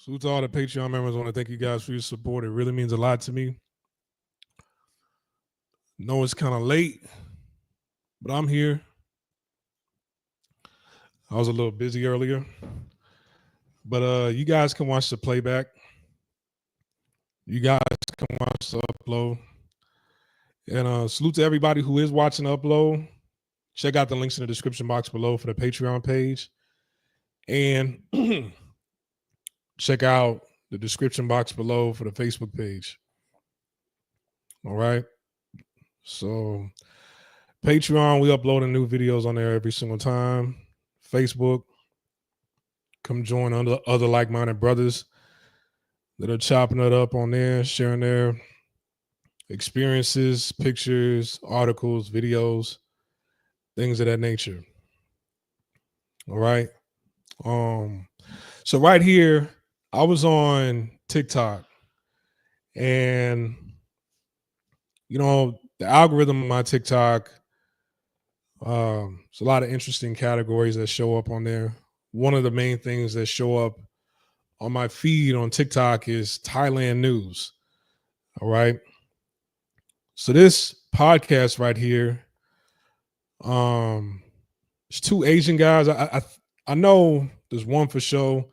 Salute to all the Patreon members. I want to thank you guys for your support. It really means a lot to me. Know it's kind of late, but I'm here. I was a little busy earlier, but you guys can watch the playback. You guys can watch the upload. And salute to everybody who is watching the upload. Check out the links in the description box below for the Patreon page. And check out the description box below for the Facebook page. All right. So Patreon, we uploading new videos on there every single time. Facebook, come join other like-minded brothers that are chopping it up on there, sharing their experiences, pictures, articles, videos, things of that nature. All right. So right here, I was on TikTok, and the algorithm of my TikTok, it's a lot of interesting categories that show up on there. One of the main things that show up on my feed on TikTok is Thailand news. All right. So this podcast right here, it's two Asian guys. I know there's one for sure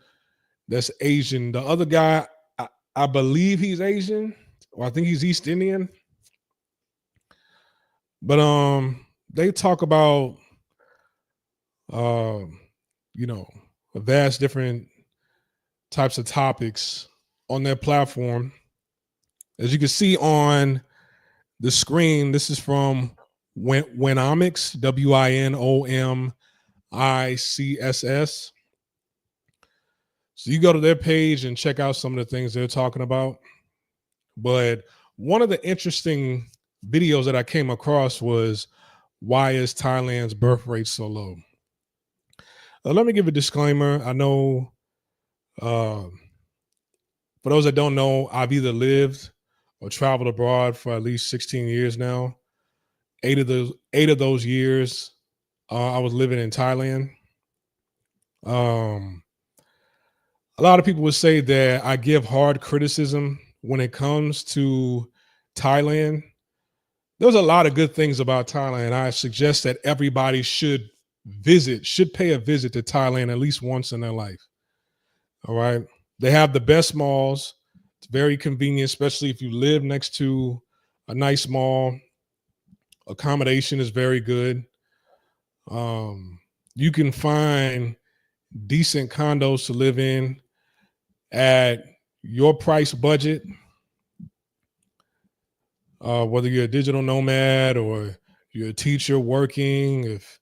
that's Asian. The other guy, I believe he's Asian, or I think he's East Indian. But they talk about a vast different types of topics on their platform. As you can see on the screen, this is from Winomics, Winomicss. So you go to their page and check out some of the things they're talking about. But one of the interesting videos that I came across was, why is Thailand's birth rate so low? Let me give a disclaimer. I know for those that don't know, I've either lived or traveled abroad for at least 16 years now. Eight of those years, I was living in Thailand. A lot of people would say that I give hard criticism when it comes to Thailand. There's a lot of good things about Thailand. I suggest that everybody should pay a visit to Thailand at least once in their life. All right. They have the best malls. It's very convenient, especially if you live next to a nice mall. Accommodation is very good. You can find decent condos to live in at your price budget. Whether you're a digital nomad or you're a teacher working, if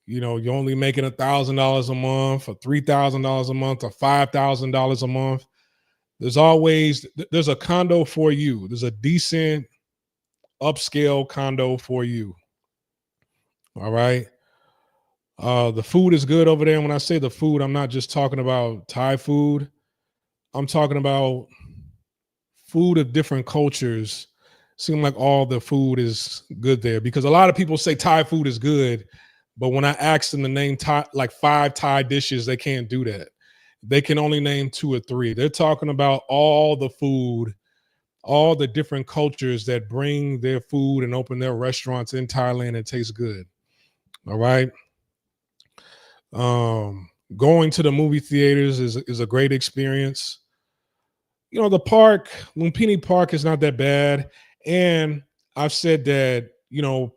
you're only making $1,000 a month or $3,000 a month or $5,000 a month, there's a condo for you. There's a decent upscale condo for you. All right. The food is good over there. And when I say the food, I'm not just talking about Thai food. I'm talking about food of different cultures. Seem like all the food is good there, because a lot of people say Thai food is good, but when I ask them to name like 5 Thai dishes, they can't do that. They can only name 2 or 3. They're talking about all the food, all the different cultures that bring their food and open their restaurants in Thailand and taste good. All right. Going to the movie theaters is a great experience. The park, Lumpini Park, is not that bad. And I've said that,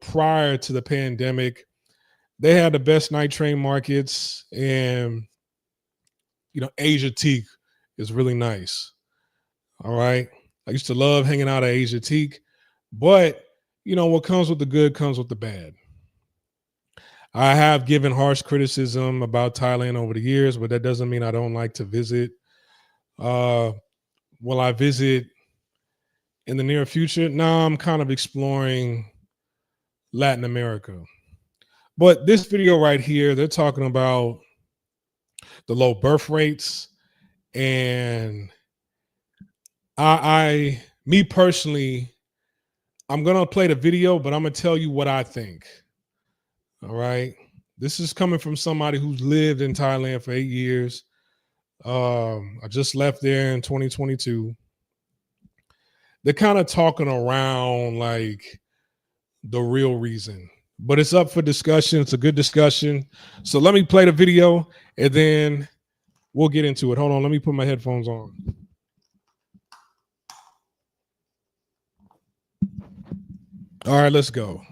prior to the pandemic, they had the best night train markets, and, Asia Teak is really nice. All right. I used to love hanging out at Asia Teak, but, what comes with the good comes with the bad. I have given harsh criticism about Thailand over the years, but that doesn't mean I don't like to visit. Will I visit in the near future? Now I'm kind of exploring Latin America. But this video right here, they're talking about the low birth rates. And me personally, I'm going to play the video, but I'm going to tell you what I think. All right. This is coming from somebody who's lived in Thailand for 8 years. I just left there in 2022. They're kind of talking around like the real reason, but it's up for discussion. It's a good discussion. So let me play the video and then we'll get into it. Hold on, let me put my headphones on. All right, let's go.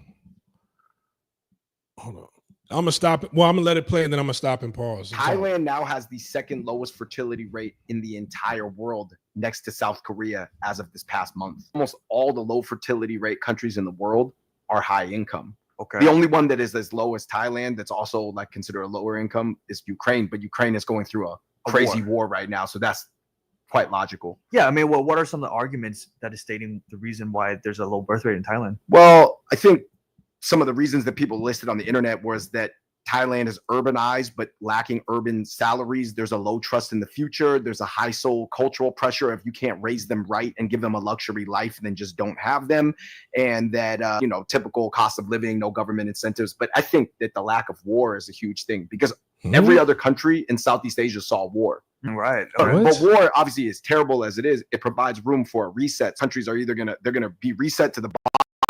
Hold on. I'm gonna stop it. Well, I'm gonna let it play and then I'm gonna stop and pause. Thailand now has the second lowest fertility rate in the entire world, next to South Korea as of this past month. Almost all the low fertility rate countries in the world are high income. Okay. The only one that is as low as Thailand, that's also like considered a lower income, is Ukraine. But Ukraine is going through a crazy war right now, so that's quite logical. Yeah, I mean, well, what are some of the arguments that is stating the reason why there's a low birth rate in Thailand? Well, I think some of the reasons that people listed on the internet was that Thailand is urbanized but lacking urban salaries. There's a low trust in the future. There's a high soul cultural pressure if you can't raise them right and give them a luxury life, then just don't have them. And that, typical cost of living, no government incentives. But I think that the lack of war is a huge thing because every other country in Southeast Asia saw war. Right. But war, obviously, is terrible as it is. It provides room for a reset. Countries are either they're gonna be reset to the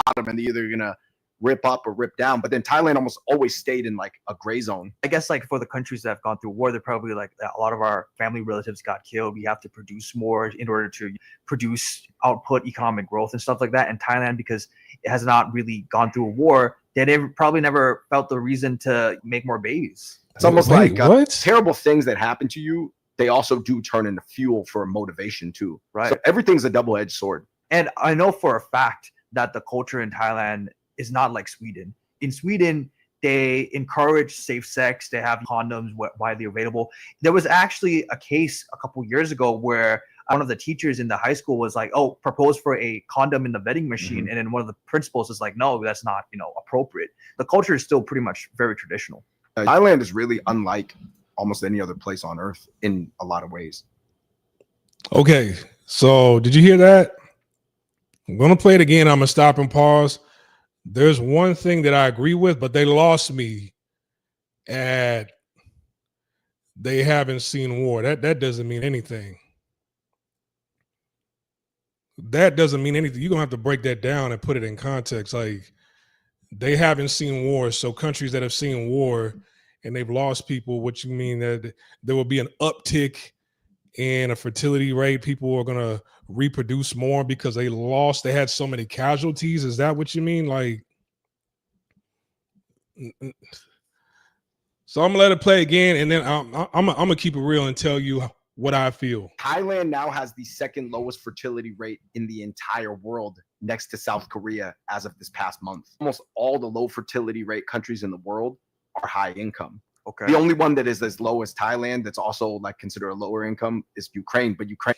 bottom and they're either gonna rip up or rip down. But then Thailand almost always stayed in like a gray zone. I guess like for the countries that have gone through war, they're probably like a lot of our family relatives got killed. We have to produce more in order to produce output, economic growth and stuff like that. And Thailand, because it has not really gone through a war, they probably never felt the reason to make more babies. It's almost terrible things that happen to you, they also do turn into fuel for motivation too. Right. So everything's a double-edged sword. And I know for a fact that the culture in Thailand is not like Sweden. In Sweden, they encourage safe sex. They have condoms widely available. There was actually a case a couple years ago where one of the teachers in the high school was like, "Oh, propose for a condom in the vending machine," and then one of the principals is like, "No, that's not, appropriate." The culture is still pretty much very traditional. Thailand is really unlike almost any other place on earth in a lot of ways. Okay, so did you hear that? I'm gonna play it again. I'm gonna stop and pause. There's one thing that I agree with, but they lost me at they haven't seen war. That doesn't mean anything. That doesn't mean anything. You're gonna have to break that down and put it in context. Like they haven't seen war. So countries that have seen war and they've lost people, what you mean that there will be an uptick in a fertility rate? People are gonna reproduce more because they had so many casualties. Is that what you mean? Like, so I'm gonna let it play again, and then I'm gonna keep it real and tell you what I feel. Thailand now has the second lowest fertility rate in the entire world, next to South Korea as of this past month. Almost all the low fertility rate countries in the world are high income. Okay. The only one that is as low as Thailand, that's also like considered a lower income, is Ukraine. But Ukraine.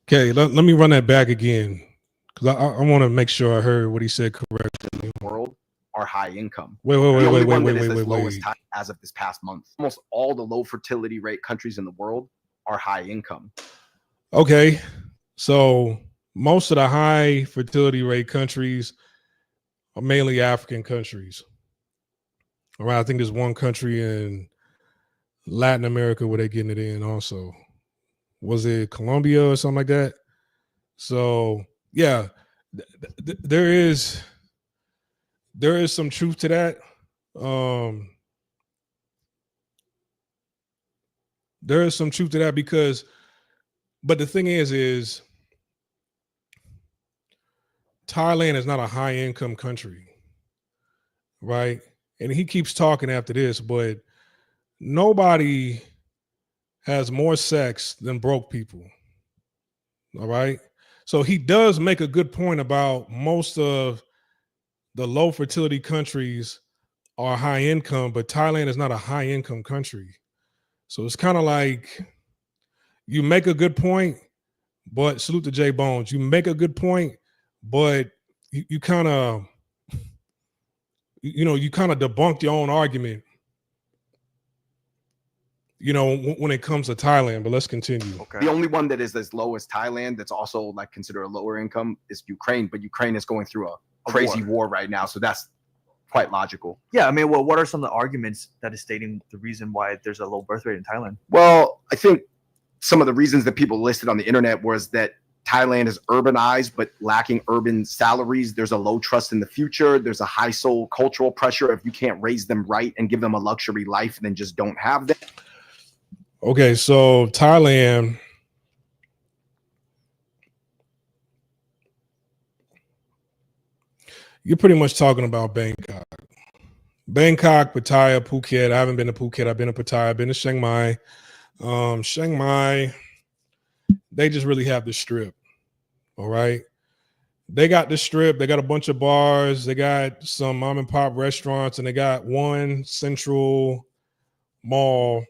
Okay, let me run that back again because I want to make sure I heard what he said correctly. World are high income. Wait. As of this past month, almost all the low fertility rate countries in the world are high income. Okay, so most of the high fertility rate countries are mainly African countries. All right, I think there's one country in Latin America where they're getting it in also. Was it Colombia or something like that? So yeah, there is some truth to that. There is some truth to that because, but the thing is Thailand is not a high income country, right? And he keeps talking after this, but nobody has more sex than broke people. All right. So he does make a good point about most of the low fertility countries are high income, but Thailand is not a high income country. So it's kind of like you make a good point, but salute to J Bones. You make a good point, but you kind of, you kind of debunked your own argument, when it comes to Thailand. But let's continue. Okay. The only one that is as low as Thailand, that's also like considered a lower income, is Ukraine. But Ukraine is going through a crazy war right now, so that's quite logical. Yeah, I mean, well, what are some of the arguments that is stating the reason why there's a low birth rate in Thailand? Well, I think some of the reasons that people listed on the internet was that Thailand is urbanized, but lacking urban salaries. There's a low trust in the future. There's a high soul cultural pressure. If you can't raise them right and give them a luxury life, then just don't have them. Okay, so Thailand, you're pretty much talking about Bangkok. Bangkok, Pattaya, Phuket. I haven't been to Phuket. I've been to Pattaya. I've been to Chiang Mai. Chiang Mai, they just really have the strip. All right. They got the strip. They got a bunch of bars. They got some mom and pop restaurants, and they got one central mall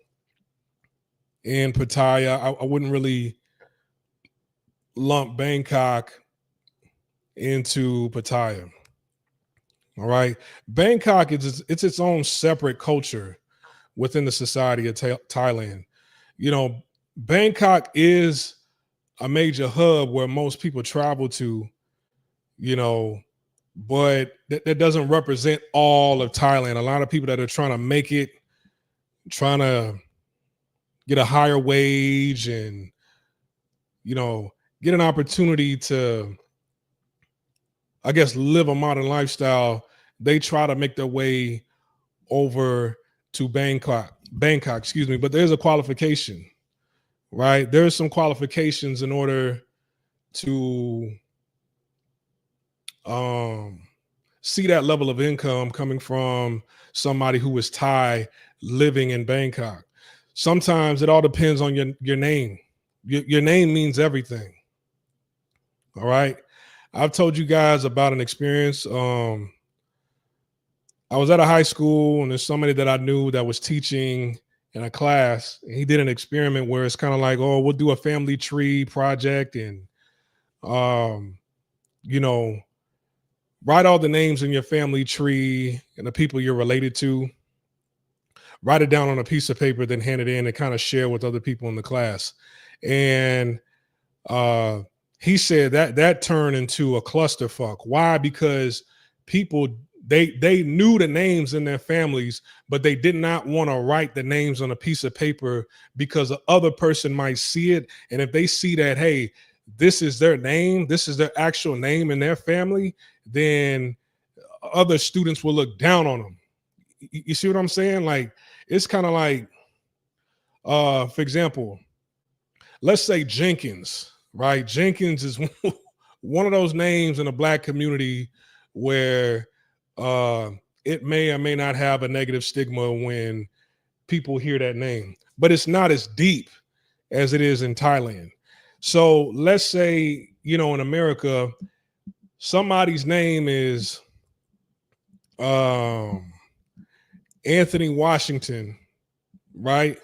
in Pattaya. I wouldn't really lump Bangkok into Pattaya. All right. Bangkok is it's its own separate culture within the society of Thailand. You know, Bangkok is a major hub where most people travel to, you know, but that doesn't represent all of Thailand. A lot of people that are trying to make it, trying to get a higher wage and, you know, get an opportunity to, I guess, live a modern lifestyle, they try to make their way over to Bangkok, excuse me, but there's a qualification, right? There's some qualifications in order to see that level of income coming from somebody who is Thai living in Bangkok. Sometimes it all depends on your name. Your name means everything. All right. I've told you guys about an experience. I was at a high school and there's somebody that I knew that was teaching in a class. And he did an experiment where it's kind of like, oh, we'll do a family tree project and, you know, write all the names in your family tree and the people you're related to. Write it down on a piece of paper, then hand it in and kind of share with other people in the class. And he said that turned into a clusterfuck. Why? Because people, they knew the names in their families, but they did not want to write the names on a piece of paper because the other person might see it. And if they see that, hey, this is their name, this is their actual name in their family, then other students will look down on them. You see what I'm saying? Like, it's kind of like, for example, let's say Jenkins, right? Jenkins is one of those names in the Black community where it may or may not have a negative stigma when people hear that name, but it's not as deep as it is in Thailand. So let's say, you know, in America, somebody's name is Anthony Washington, right?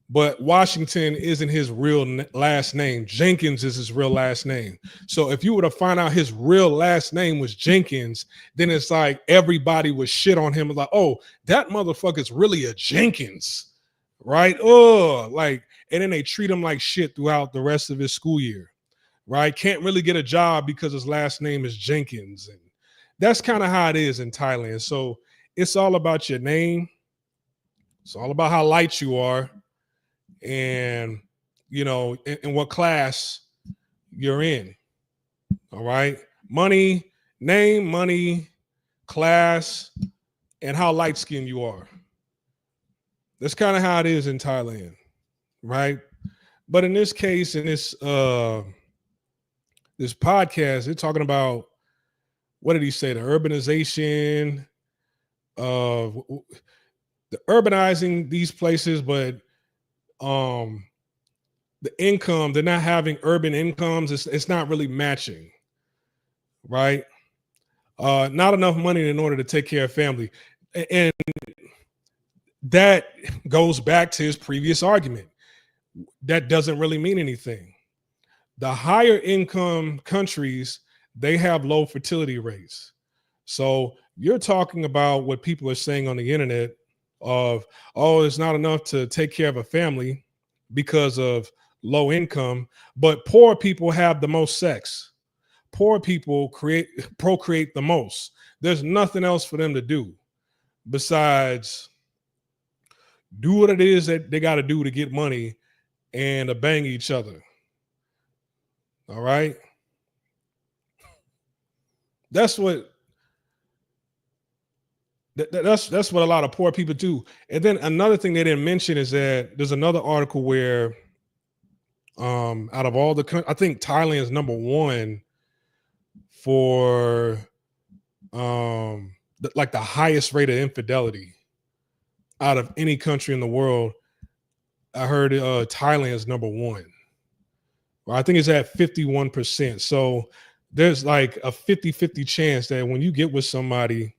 But Washington isn't his real last name. Jenkins is his real last name. So if you were to find out his real last name was Jenkins, then it's like everybody would shit on him. Like, oh, that motherfucker's really a Jenkins, right? Oh, like, and then they treat him like shit throughout the rest of his school year, right? Can't really get a job because his last name is Jenkins. And that's kind of how it is in Thailand. So it's all about your name. It's all about how light you are. And, you know, in what class you're in. All right. Money, name, money, class, and how light skinned you are. That's kind of how it is in Thailand. Right. But in this case, in this this podcast, they're talking about, what did he say? The urbanization of the urbanizing these places, but the income, they're not having urban incomes. It's not really matching, right? Not enough money in order to take care of family. And that goes back to his previous argument. That doesn't really mean anything. The higher income countries, they have low fertility rates. So you're talking about what people are saying on the internet of, oh, it's not enough to take care of a family because of low income, but poor people have the most sex. Poor people procreate the most. There's nothing else for them to do besides do what it is that they got to do to get money and to bang each other. All right. That's what that's what a lot of poor people do. And then another thing they didn't mention is that there's another article where out of all the I think Thailand is number one for like the highest rate of infidelity out of any country in the world. I heard Thailand is number one. Well, I think it's at 51%. So there's like a 50-50 chance that when you get with somebody,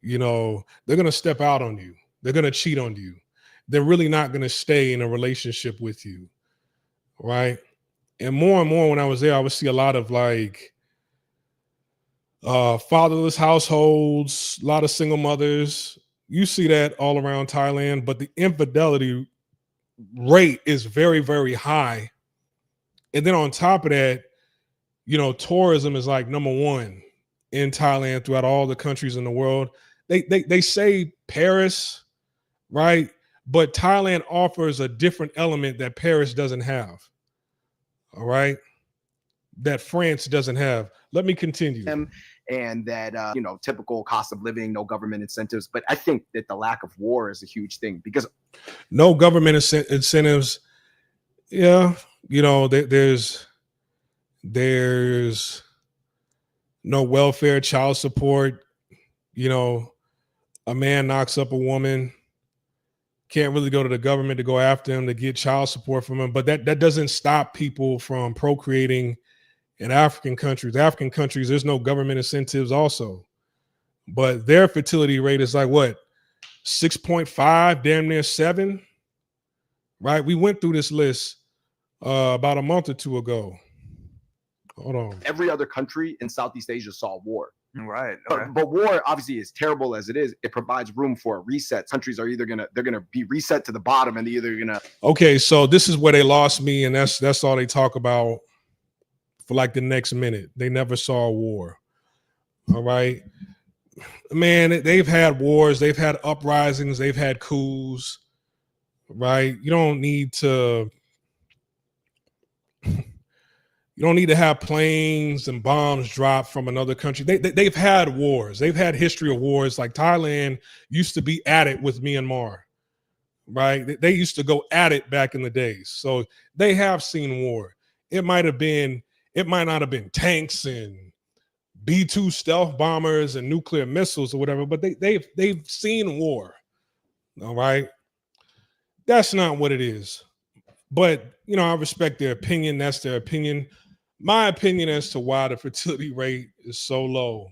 you know, they're going to step out on you. They're going to cheat on you. They're really not going to stay in a relationship with you. Right. And more when I was there, I would see a lot of like fatherless households, a lot of single mothers. You see that all around Thailand, but the infidelity rate is very, very high. And then on top of that, you know, tourism is like number one in Thailand throughout all the countries in the world. They say Paris, right? But Thailand offers a different element that Paris doesn't have. All right. That France doesn't have. Let me continue. And that, you know, typical cost of living, no government incentives. But I think that the lack of war is a huge thing because no government incentives. Yeah. You know, there's no welfare, child support. You know, a man knocks up a woman, can't really go to the government to go after him to get child support from him. But that doesn't stop people from procreating in African countries. African countries, there's no government incentives also. But their fertility rate is like what? 6.5, damn near 7. Right? We went through this list about a month or two ago. Hold on. Every other country in Southeast Asia saw war. Right. But war, obviously, is terrible as it is. It provides room for a reset. Countries are either they're gonna be reset to the bottom, and they're either gonna. Okay, so this is where they lost me, and that's all they talk about for like the next minute. They never saw a war. All right, man. They've had wars. They've had uprisings. They've had coups. Right. You don't need to have planes and bombs dropped from another country. They've had wars. They've had history of wars. Like Thailand used to be at it with Myanmar, right? They used to go at it back in the days. So they have seen war. It might not have been tanks and B-2 stealth bombers and nuclear missiles or whatever, but they've seen war. All right. That's not what it is. But, you know, I respect their opinion. That's their opinion. My opinion as to why the fertility rate is so low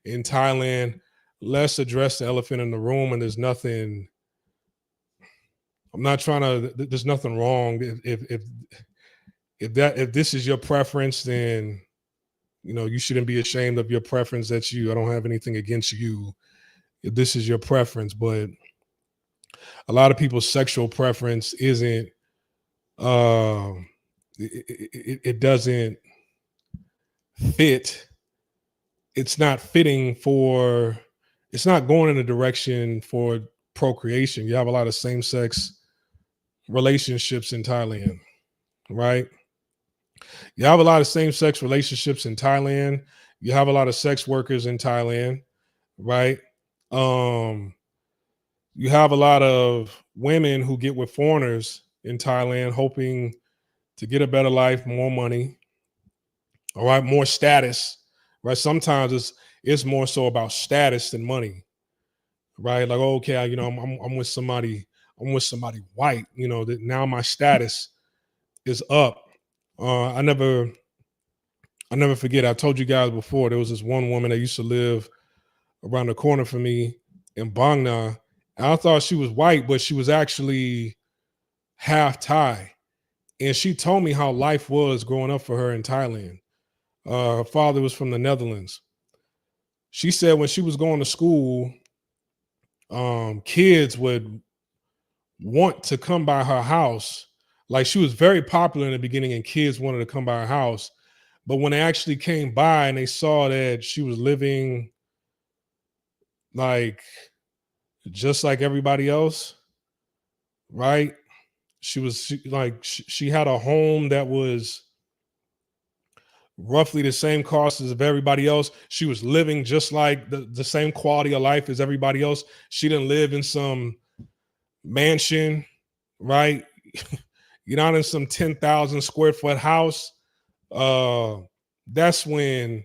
in Thailand, let's address the elephant in the room. And there's nothing wrong. If this is your preference, then, you know, you shouldn't be ashamed of your preference. That's you. I don't have anything against you if this is your preference. But a lot of people's sexual preference isn't, it doesn't fit. It's not fitting it's not going in a direction for procreation. You have a lot of same-sex relationships in Thailand, right? You have a lot of same-sex relationships in Thailand. You have a lot of sex workers in Thailand, right? You have a lot of women who get with foreigners in Thailand hoping to get a better life, more money, all right, more status, right? Sometimes it's more so about status than money, right? Like, okay, you know, I'm with somebody white, you know, that now my status is up. I never forget. I told you guys before, there was this one woman that used to live around the corner from me in Bang Na. I thought she was white, but she was actually half Thai. And she told me how life was growing up for her in Thailand. Her father was from the Netherlands. She said when she was going to school, kids would want to come by her house. Like, she was very popular in the beginning and kids wanted to come by her house. But when they actually came by and they saw that she was living like just like everybody else, right? She had a home that was roughly the same cost as of everybody else. She was living just like the same quality of life as everybody else. She didn't live in some mansion, right? You're not in some 10,000 square foot house. That's when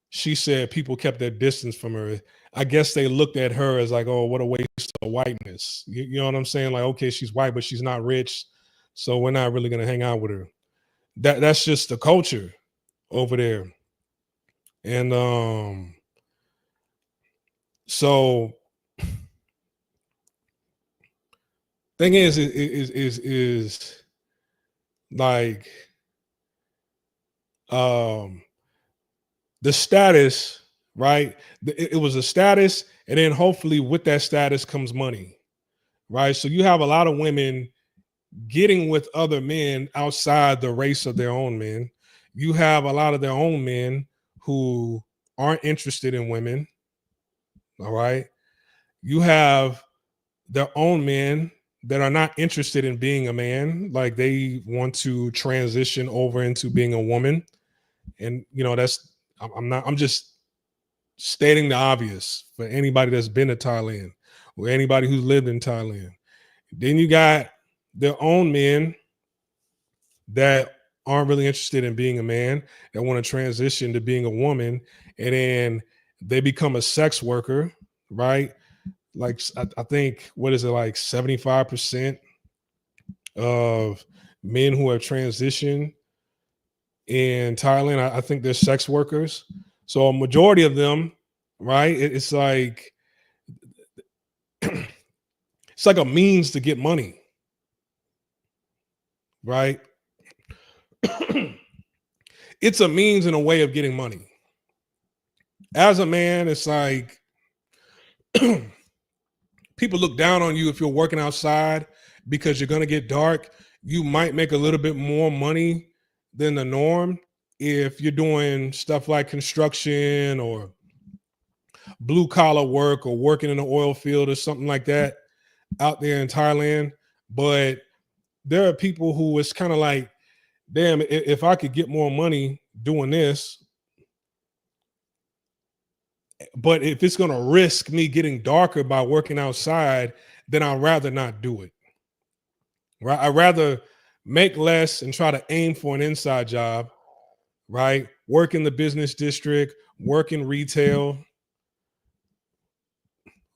she said people kept their distance from her. I guess they looked at her as like, oh, what a waste of whiteness. You know what I'm saying? Like, okay, she's white, but she's not rich, so we're not really gonna hang out with her. That's just the culture over there. And so thing is like the status, right? It was a status, and then hopefully with that status comes money, right? So you have a lot of women getting with other men outside the race of their own men. You have a lot of their own men who aren't interested in women. All right. You have their own men that are not interested in being a man, like they want to transition over into being a woman. And I'm just stating the obvious for anybody that's been to Thailand or anybody who's lived in Thailand. Then you got their own men that aren't really interested in being a man, that want to transition to being a woman, and then they become a sex worker, right? Like I think, what is it, like 75% of men who have transitioned in Thailand, I think they're sex workers. So a majority of them, right? It's like it's like a means to get money, right? It's a means and a way of getting money. As a man, it's like people look down on you if you're working outside because you're going to get dark. You might make a little bit more money than the norm if you're doing stuff like construction or blue collar work or working in the oil field or something like that out there in Thailand. But there are people who it's kind of like, damn, if I could get more money doing this, but if it's going to risk me getting darker by working outside, then I'd rather not do it. Right? I'd rather make less and try to aim for an inside job, right? Work in the business district, work in retail,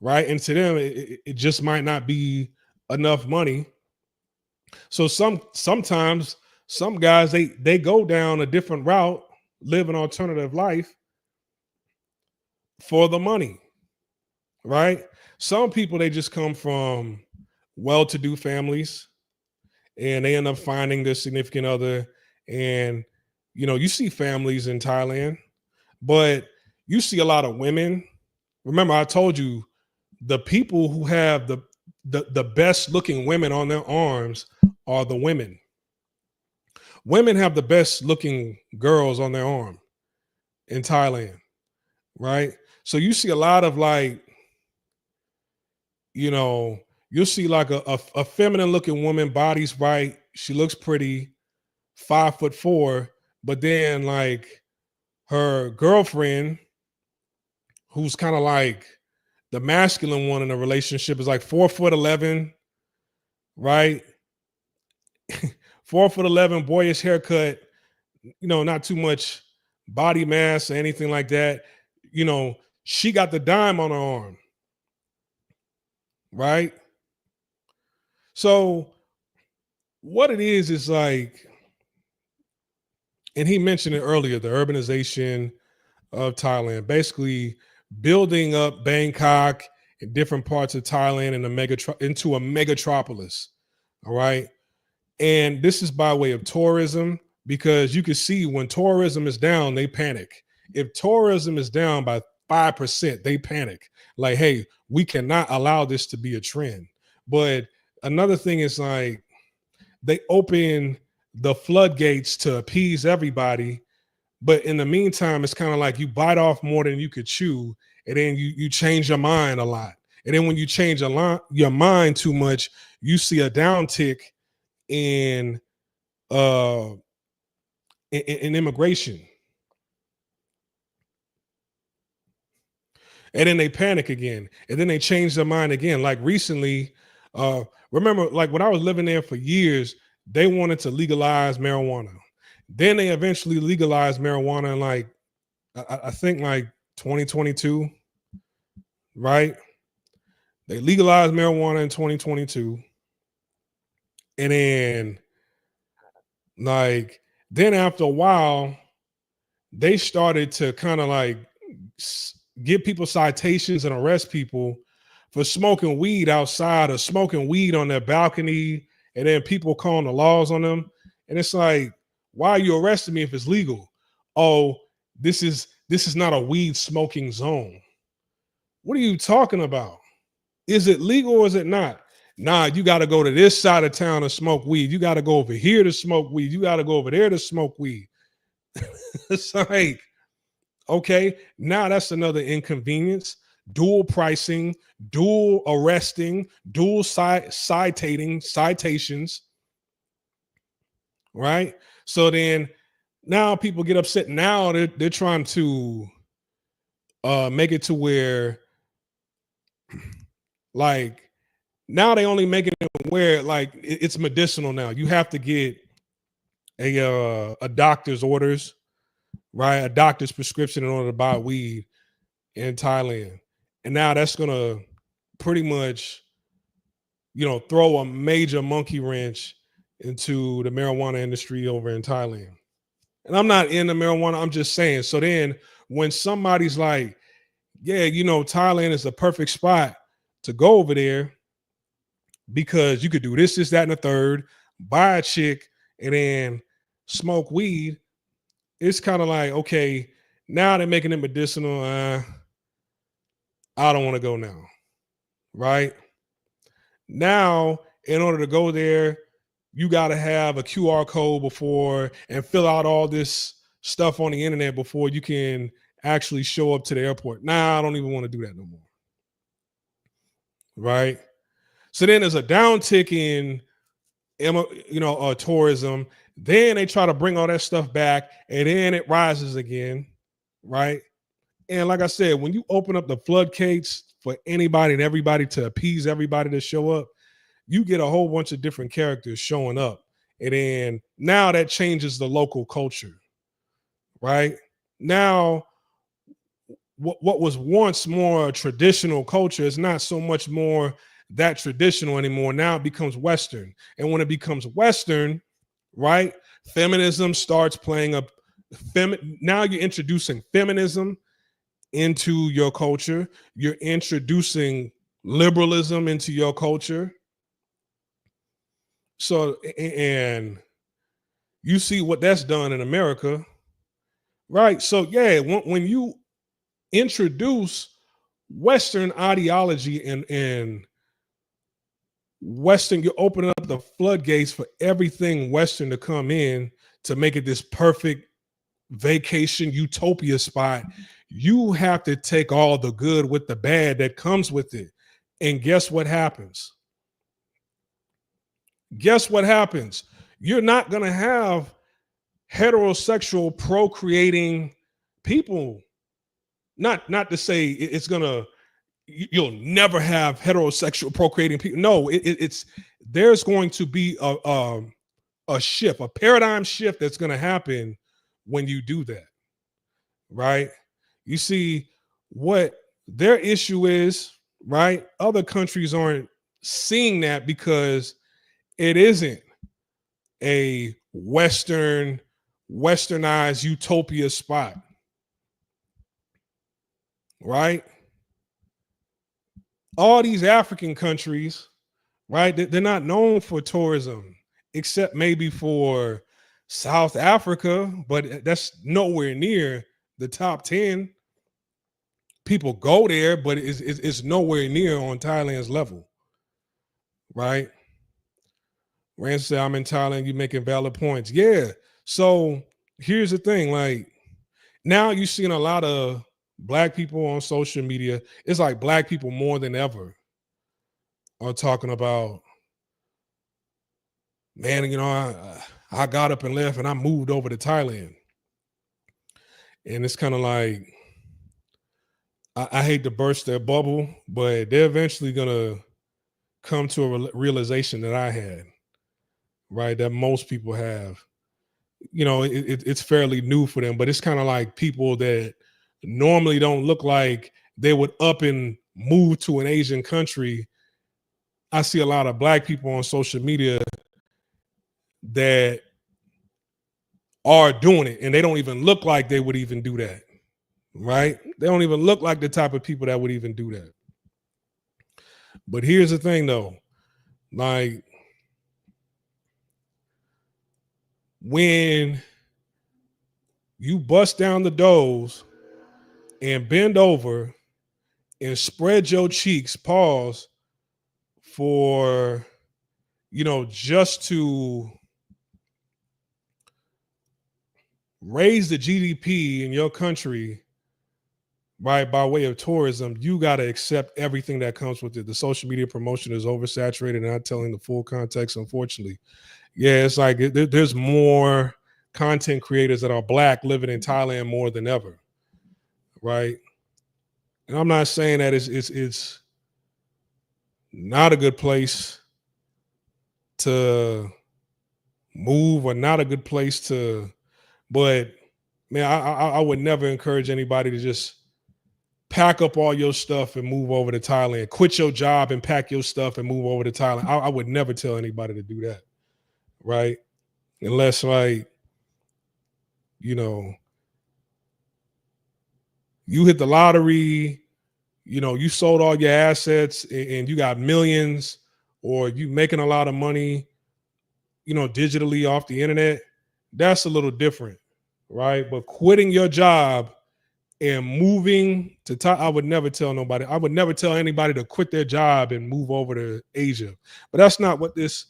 right? And to them, it just might not be enough money. So sometimes some guys they go down a different route, live an alternative life for the money, right? Some people, they just come from well-to-do families and they end up finding their significant other. And you see families in Thailand, but you see a lot of women. Remember, I told you the people who have the best looking women on their arms are the women. Women have the best looking girls on their arm in Thailand, right? So you see a lot of like, you'll see like a feminine looking woman, body's right, she looks pretty, 5'4", but then like her girlfriend, who's kind of like the masculine one in a relationship, is like 4'11", right? 4'11", boyish haircut, not too much body mass or anything like that. She got the dime on her arm, right? So what it is like, and he mentioned it earlier, the urbanization of Thailand, basically building up Bangkok and different parts of Thailand into a megatropolis. All right. And this is by way of tourism, because you can see when tourism is down, they panic. If tourism is down by 5%, they panic. Like, hey, we cannot allow this to be a trend. But another thing is like they open the floodgates to appease everybody. But in the meantime, it's kind of like you bite off more than you could chew. And then you change your mind a lot. And then when you change your mind too much, you see a downtick in uh in immigration. And then they panic again, and then they change their mind again. Like recently, remember, like when I was living there for years, they wanted to legalize marijuana. Then they eventually legalized marijuana in like I think like 2022, right? They legalized marijuana in 2022, and then like then after a while, they started to kind of like give people citations and arrest people for smoking weed outside or smoking weed on their balcony, and then people calling the laws on them. And it's like, why are you arresting me if it's legal? Oh, this is not a weed smoking zone. What are you talking about? Is it legal or is it not? Nah, you got to go to this side of town to smoke weed. You got to go over here to smoke weed. You got to go over there to smoke weed. It's like, okay, now that's another inconvenience. Dual pricing, dual arresting, dual citations, right? So then now people get upset. Now they're trying to make it to where like now they only make it where like it's medicinal now. You have to get a doctor's orders, right? A doctor's prescription in order to buy weed in Thailand. And now that's gonna pretty much, throw a major monkey wrench into the marijuana industry over in Thailand. And I'm not in the marijuana, I'm just saying. So then when somebody's like, yeah, Thailand is the perfect spot to go over there because you could do this, that, and the third, buy a chick, and then smoke weed. It's kind of like, okay, now they're making it medicinal. I don't want to go now, right? Now, in order to go there, you got to have a QR code before and fill out all this stuff on the internet before you can actually show up to the airport. Nah, I don't even want to do that no more. Right? So then there's a downtick in tourism. Then they try to bring all that stuff back, and then it rises again, right? And like I said, when you open up the floodgates for anybody and everybody to appease everybody to show up, you get a whole bunch of different characters showing up. And then now that changes the local culture, right? Now, what was once more traditional culture is not so much more that traditional anymore. Now it becomes Western. And when it becomes Western, right, feminism starts playing up. Now you're introducing feminism into your culture. You're introducing liberalism into your culture. So, and you see what that's done in America, right? So, yeah, when you introduce Western ideology and Western, you're opening up the floodgates for everything Western to come in to make it this perfect vacation utopia spot. You have to take all the good with the bad that comes with it. And guess what happens? Guess what happens? You're not going to have heterosexual procreating people. Not to say it's going to, you'll never have heterosexual procreating people. No, it's there's going to be a shift, a paradigm shift that's going to happen when you do that, right? You see what their issue is, right? Other countries aren't seeing that because it isn't a westernized utopia spot, right? All these African countries, right? They're not known for tourism, except maybe for South Africa, but that's nowhere near the top 10. People go there, but it's nowhere near on Thailand's level, right? Rand said, I'm in Thailand, you're making valid points. Yeah. So here's the thing, like now you're seeing a lot of Black people on social media. It's like Black people more than ever are talking about man, I got up and left and I moved over to Thailand. And it's kind of like, I hate to burst their bubble, but they're eventually going to come to a realization that I had, right? That most people have. It's fairly new for them, but it's kind of like people that normally don't look like they would up and move to an Asian country. I see a lot of Black people on social media that are doing it, and they don't even look like they would even do that, right? They don't even look like the type of people that would even do that. But here's the thing, though. Like, when you bust down the doors and bend over and spread your cheeks, pause, for, just to raise the GDP in your country, right, by way of tourism, you got to accept everything that comes with it. The social media promotion is oversaturated and not telling the full context, unfortunately. Yeah, it's like there's more content creators that are Black living in Thailand more than ever, right? And I'm not saying that it's not a good place to move or not a good place to, but man, I would never encourage anybody to just pack up all your stuff and move over to Thailand. Quit your job and pack your stuff and move over to Thailand. I would never tell anybody to do that, right? Unless, like, you hit the lottery, you sold all your assets and you got millions, or you making a lot of money, digitally off the internet. That's a little different, right? But quitting your job and moving to Thailand, I would never tell nobody. I would never tell anybody to quit their job and move over to Asia. But that's not what this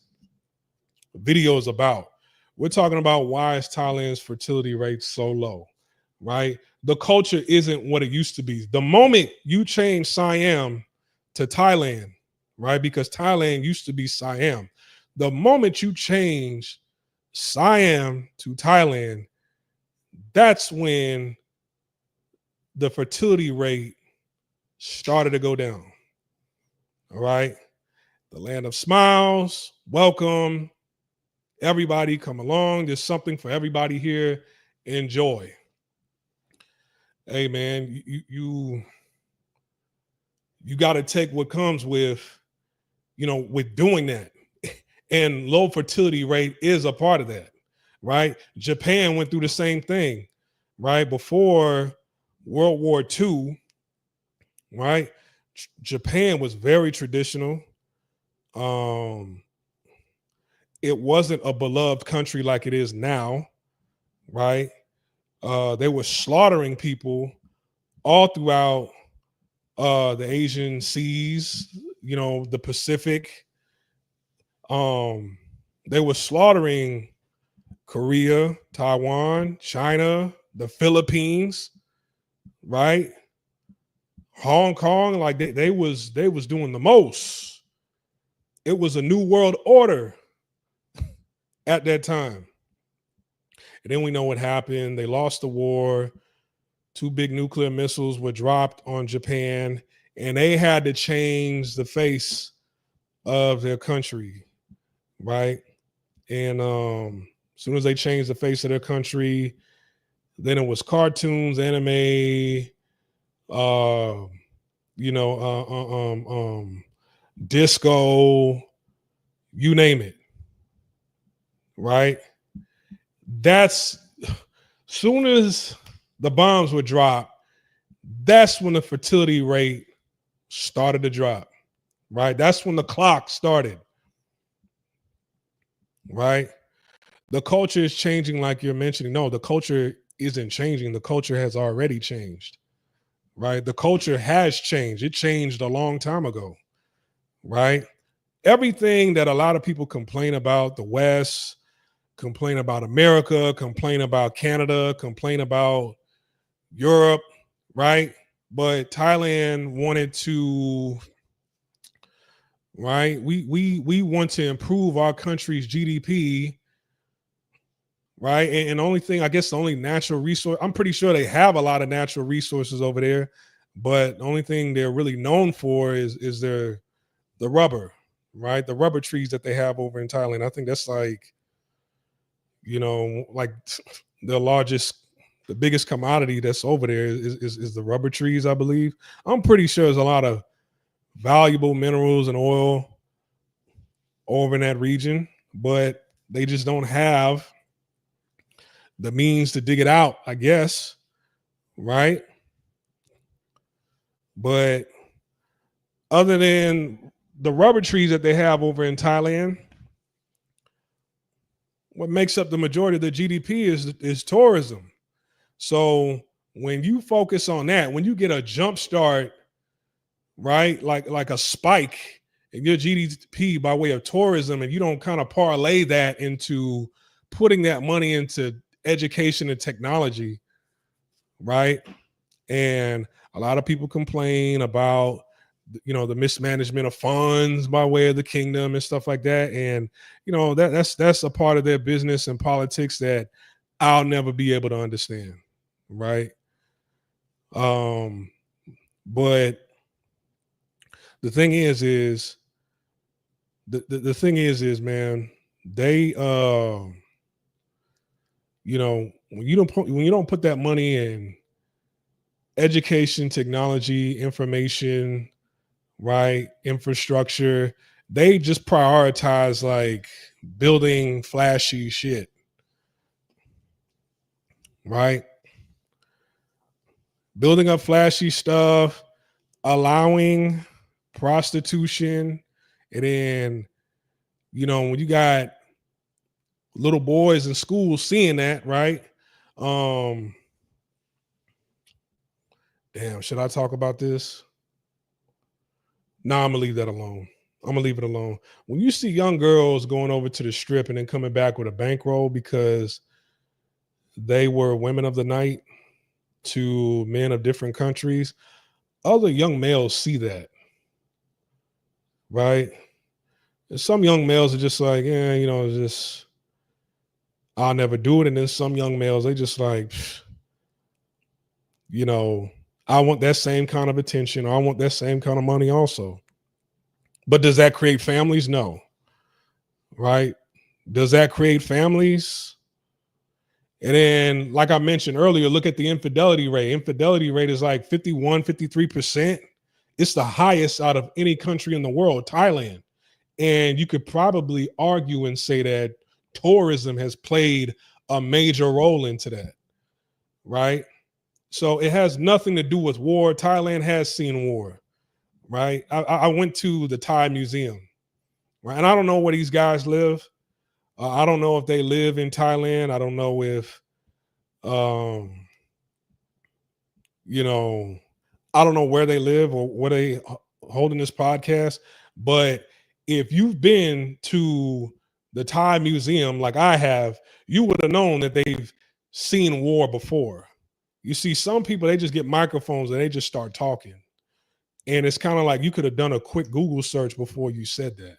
video is about. We're talking about why is Thailand's fertility rate so low, right? The culture isn't what it used to be. The moment you change Siam to Thailand, right? Because Thailand used to be Siam. The moment you change Siam to Thailand, that's when the fertility rate started to go down. All right. The land of smiles, welcome. Everybody come along. There's something for everybody here. Enjoy. Hey man, you got to take what comes with, with doing that. And low fertility rate is a part of that, right? Japan went through the same thing, right? Before World War II, right? Japan was very traditional. It wasn't a beloved country like it is now, right? They were slaughtering people all throughout the Asian seas, the Pacific. They were slaughtering Korea, Taiwan, China, the Philippines, right? Hong Kong, like they was doing the most. It was a new world order at that time. And then we know what happened. They lost the war. 2 big nuclear missiles were dropped on Japan, and they had to change the face of their country, right? And as soon as they changed the face of their country, then it was cartoons, anime, disco, you name it, right? That's soon as the bombs were dropped, that's when the fertility rate started to drop, right? That's when the clock started, right? The culture is changing, like you're mentioning. No, the culture isn't changing. The culture has already changed, right? The culture has changed. It changed a long time ago, right? Everything that a lot of people complain about, the West, complain about America, complain about Canada, complain about Europe, right? But Thailand wanted to right? We want to improve our country's GDP, right? And the only thing, I guess, the only natural resource, I'm pretty sure they have a lot of natural resources over there, but the only thing they're really known for is the rubber, right? The rubber trees that they have over in Thailand. I think that's like, like the biggest commodity that's over there is the rubber trees, I believe. I'm pretty sure there's a lot of valuable minerals and oil over in that region, but they just don't have the means to dig it out, I guess, right? But other than the rubber trees that they have over in Thailand, what makes up the majority of the GDP is tourism. So when you focus on that, when you get a jump start, right, like a spike in your GDP by way of tourism, and you don't kind of parlay that into putting that money into education and technology, right? And a lot of people complain about the mismanagement of funds by way of the kingdom and stuff like that, and that's a part of their business and politics that I'll never be able to understand, right? But the thing is the thing is man, they when you don't put that money in education, technology, information, right, infrastructure, they just prioritize like building flashy shit, right? Building up flashy stuff, allowing prostitution, and then when you got little boys in school seeing that, right? um Damn, should I talk about this? No, I'm gonna leave that alone. I'm gonna leave it alone. When you see young girls going over to the strip and then coming back with a bankroll because they were women of the night to men of different countries, other young males see that, right? And some young males are just like, yeah, just I'll never do it. And then some young males, they just like, you know, I want that same kind of attention, or I want that same kind of money also. But does that create families? No. Right? Does that create families? And then, like I mentioned earlier, look at the infidelity rate. Infidelity rate is like 51, 53%. It's the highest out of any country in the world, Thailand. And you could probably argue and say that tourism has played a major role into that, right? So it has nothing to do with war. Thailand has seen war, right? I went to the Thai Museum, right? And I don't know where these guys live. I don't know if they live in Thailand. I don't know if, you know, I don't know where they live or where they holding this podcast. But if you've been to the Thai Museum like I have, you would have known that they've seen war before. You see, some people, they just get microphones and they just start talking. And it's kind of like you could have done a quick Google search before you said that,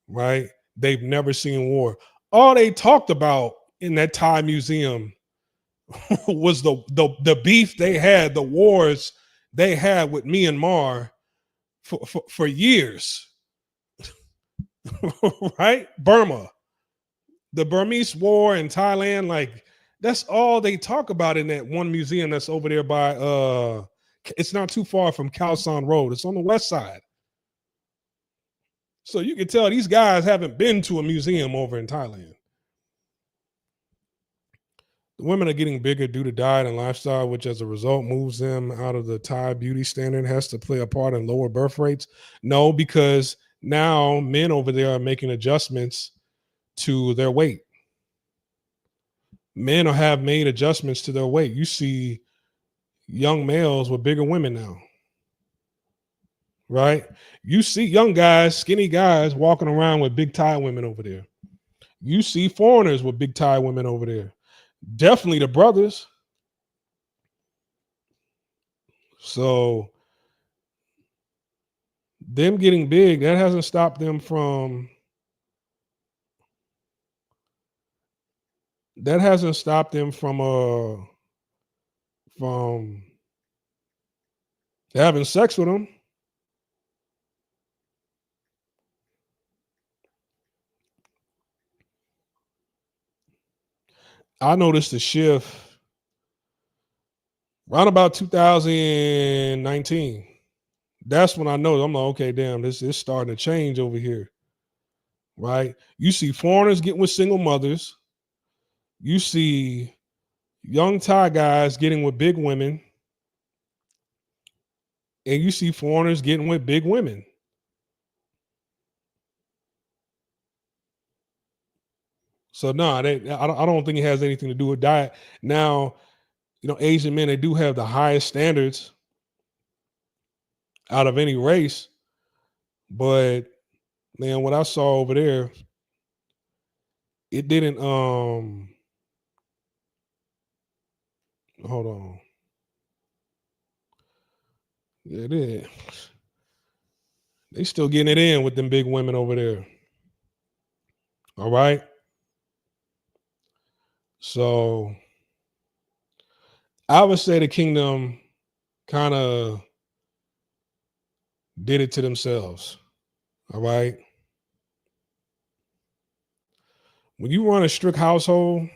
right? They've never seen war. All they talked about in that Thai museum was the beef they had, the wars they had with Myanmar for years, right? Burma, the Burmese war in Thailand, like that's all they talk about in that one museum that's over there by it's not too far from Khao San Road. It's on the west side. So you can tell these guys haven't been to a museum over in Thailand. The women are getting bigger due to diet and lifestyle, which as a result moves them out of the Thai beauty standard, has to play a part in lower birth rates. No, because now men over there are making adjustments to their weight. Men have made adjustments to their weight. You see young males with bigger women now, right? You see young guys, skinny guys walking around with big Thai women over there. You see foreigners with big Thai women over there. Definitely the brothers. So them getting big, that hasn't stopped them from from having sex with them. I noticed a shift around about 2019. That's when I know, I'm like, okay, damn, this is starting to change over here. Right? You see foreigners getting with single mothers. You see young Thai guys getting with big women, and you see foreigners getting with big women. So no, I don't think it has anything to do with diet. Now, Asian men, they do have the highest standards out of any race, but man, what I saw over there, it didn't. Hold on. Yeah, it is. They still getting it in with them big women over there. All right. So I would say the kingdom kind of did it to themselves. All right. When you run a strict household,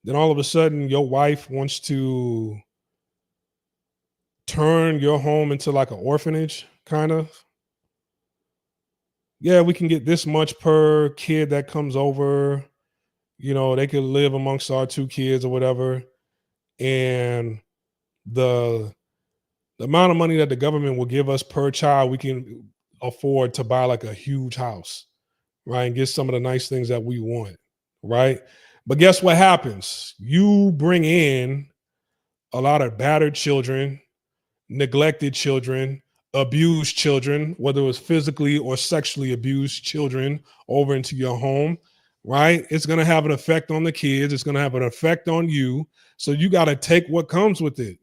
then all of a sudden your wife wants to turn your home into like an orphanage, kind of. Yeah, we can get this much per kid that comes over. They could live amongst our two kids or whatever. And the amount of money that the government will give us per child, we can afford to buy like a huge house, right? And get some of the nice things that we want, right? But guess what happens? You bring in a lot of battered children, neglected children, abused children, whether it was physically or sexually abused children over into your home, right? It's going to have an effect on the kids. It's going to have an effect on you. So you got to take what comes with it.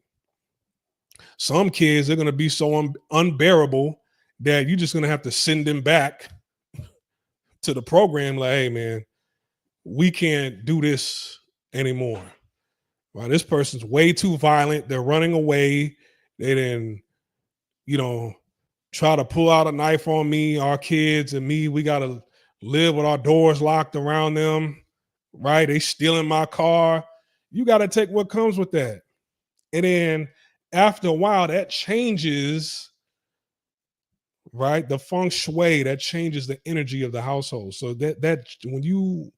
Some kids are going to be so unbearable that you're just going to have to send them back to the program like, hey, man, we can't do this anymore. Right? This person's way too violent. They're running away. They didn't, try to pull out a knife on me, our kids and me. We got to live with our doors locked around them, right? They stealing my car. You got to take what comes with that. And then after a while, that changes, right? The feng shui, that changes the energy of the household. So that when you,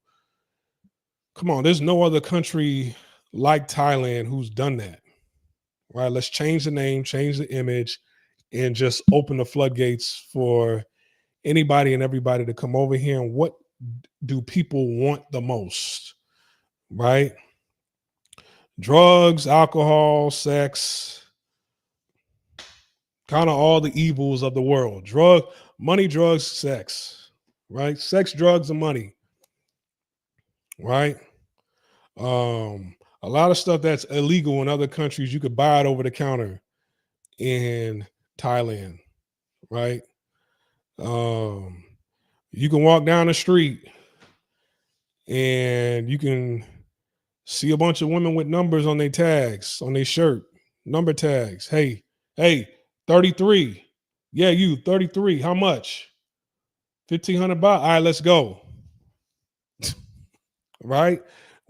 come on, there's no other country like Thailand who's done that, right? Let's change the name, change the image, and just open the floodgates for anybody and everybody to come over here. And what do people want the most, right? Drugs, alcohol, sex, kind of all the evils of the world. Money, drugs, sex, right? Sex, drugs, and money, right? A lot of stuff that's illegal in other countries, you could buy it over the counter in Thailand, right? You can walk down the street and you can see a bunch of women with numbers on their tags, on their shirt, number tags. Hey, 33. Yeah, you 33. How much? 1,500 baht. All right, let's go. Right?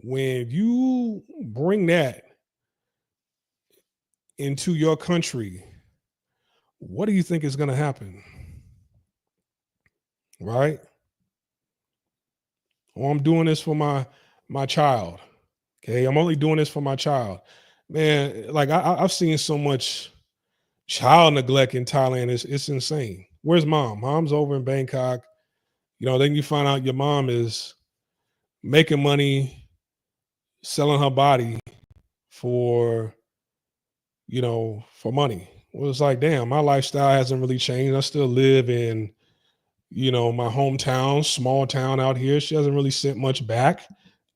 When you bring that into your country, what do you think is going to happen? Right? Oh, I'm doing this for my child. Okay, I'm only doing this for my child. Man, like I've seen so much child neglect in Thailand. It's insane. Where's mom? Mom's over in Bangkok. Then you find out your mom is making money selling her body for for money. Well, it's like, damn, my lifestyle hasn't really changed. I still live in my hometown, small town out here. She hasn't really sent much back.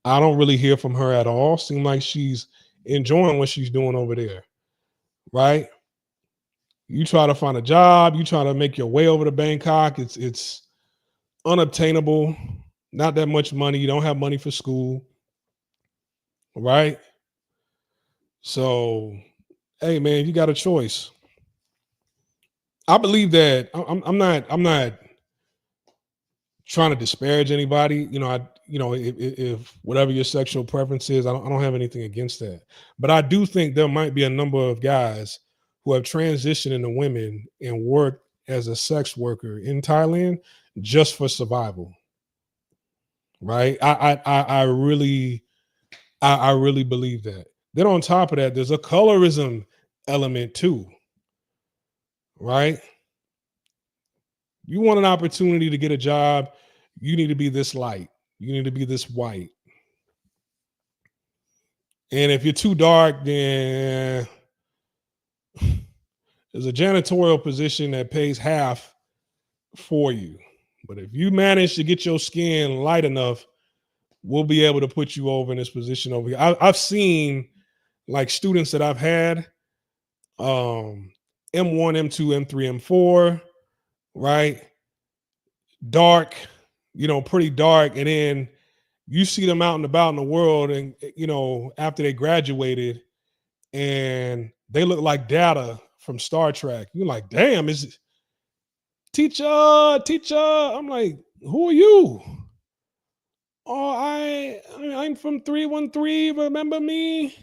I don't really hear from her at all. Seems like she's enjoying what she's doing over there, right? You try to find a job, you try to make your way over to Bangkok. It's unobtainable, not that much money. You don't have money for school, right? So, hey man, you got a choice. I believe that I'm not trying to disparage anybody. If whatever your sexual preference is, I don't have anything against that. But I do think there might be a number of guys who have transitioned into women and worked as a sex worker in Thailand just for survival. Right? I really believe that. Then on top of that, there's a colorism element too, right? You want an opportunity to get a job, you need to be this light, you need to be this white. And if you're too dark, then there's a janitorial position that pays half for you. But if you manage to get your skin light enough, we'll be able to put you over in this position over here. I've seen like students that I've had, M1, M2, M3, M4, right? Dark, pretty dark. And then you see them out and about in the world, and after they graduated, and they look like Data from Star Trek. You're like, damn, is it teacher? I'm like, who are you? Oh, I'm from 313. Remember me?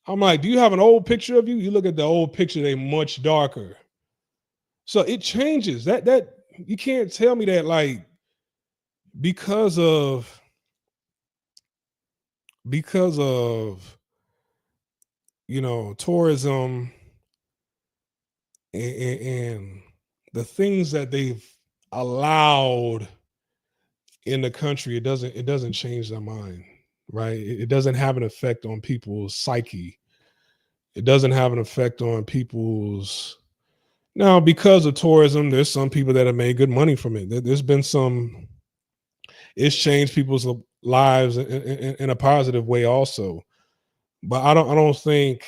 I'm like, do you have an old picture of you? You look at the old picture, they much darker. So it changes. That you can't tell me that like because of tourism and the things that they've allowed in the country, it doesn't change their mind, right? It doesn't have an effect on people's psyche. It doesn't have an effect on people's now because of tourism. There's some people that have made good money from it. There's been some. It's changed people's lives in a positive way also. But I don't think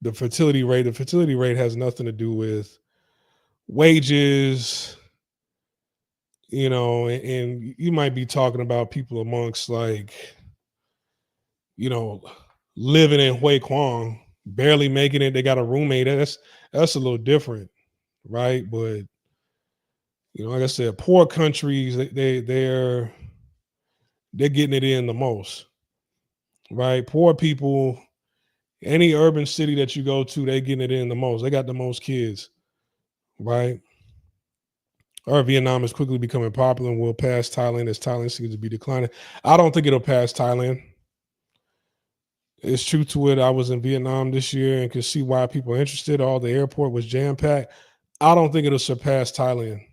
the fertility rate has nothing to do with wages, and you might be talking about people amongst like, you know, living in Hue Kwong, barely making it. They got a roommate. That's a little different, right? But like I said, poor countries, they're getting it in the most, right? Poor people, any urban city that you go to, they getting it in the most. They got the most kids, right? Or Vietnam is quickly becoming popular and will pass Thailand as Thailand seems to be declining. I don't think it'll pass Thailand. It's true to it. I was in Vietnam this year and could see why people are interested. All the airport was jam packed. I don't think it'll surpass Thailand.